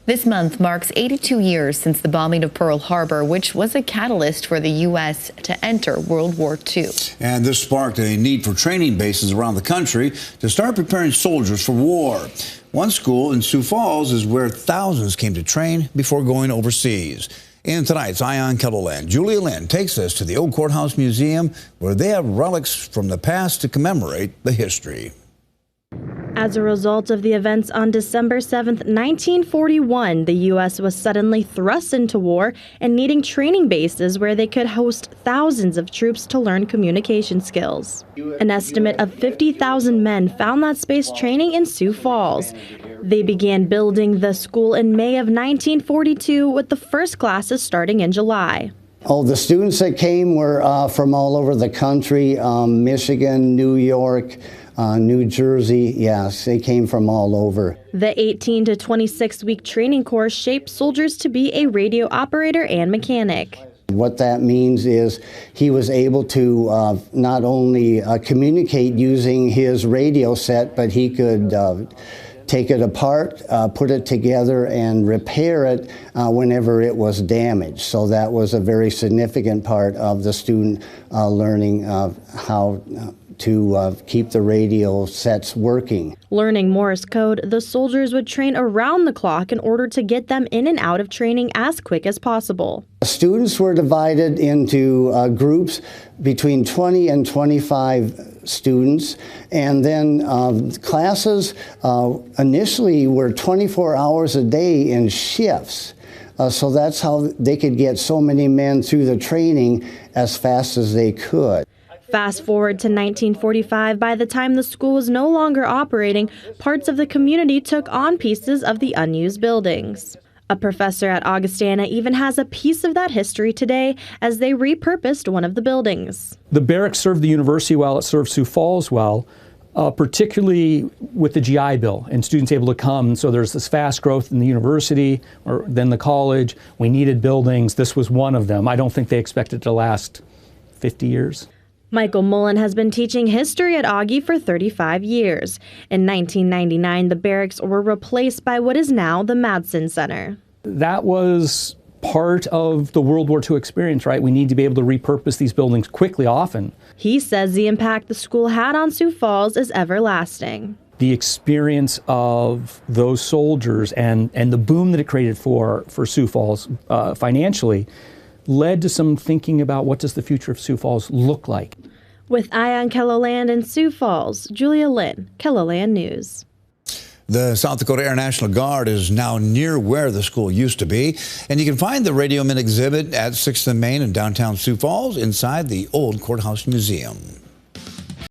This month marks 82 years since the bombing of Pearl Harbor, which was a catalyst for the U.S. to enter World War II. And this sparked a need for training bases around the country to start preparing soldiers for war. One school in Sioux Falls is where thousands came to train before going overseas. In tonight's Eye on Kettleland, Julia Lynn takes us to the Old Courthouse Museum, where they have relics from the past to commemorate the history. As a result of the events on December 7, 1941, the U.S. was suddenly thrust into war and needing training bases where they could host thousands of troops to learn communication skills. An estimate of 50,000 men found that space training in Sioux Falls. They began building the school in May of 1942, with the first classes starting in July. Oh, the students that came were from all over the country, Michigan, New York, New Jersey. Yes, they came from all over. The 18 to 26-week training course shaped soldiers to be a radio operator and mechanic. What that means is he was able to not only communicate using his radio set, but he could take it apart, put it together, and repair it whenever it was damaged. So that was a very significant part of the student learning how to keep the radio sets working. Learning Morse code, the soldiers would train around the clock in order to get them in and out of training as quick as possible. Students were divided into groups between 20 and 25 students, and then classes initially were 24 hours a day in shifts. So that's how they could get so many men through the training as fast as they could. Fast forward to 1945, by the time the school was no longer operating, parts of the community took on pieces of the unused buildings. A professor at Augustana even has a piece of that history today as they repurposed one of the buildings. The barracks served the university well, it served Sioux Falls well, particularly with the GI Bill and students able to come. So there's this fast growth in the university or then the college. We needed buildings. This was one of them. I don't think they expected it to last 50 years. Michael Mullen has been teaching history at Augie for 35 years. In 1999, the barracks were replaced by what is now the Madsen Center. That was part of the World War II experience, right? We need to be able to repurpose these buildings quickly, often. He says the impact the school had on Sioux Falls is everlasting. The experience of those soldiers and the boom that it created for Sioux Falls financially led to some thinking about what does the future of Sioux Falls look like. With Eye on Kettleland in Sioux Falls, Julia Lynn, Kettleland News. The South Dakota Air National Guard is now near where the school used to be, and you can find the Radio Men exhibit at 6th and Main in downtown Sioux Falls inside the Old Courthouse Museum.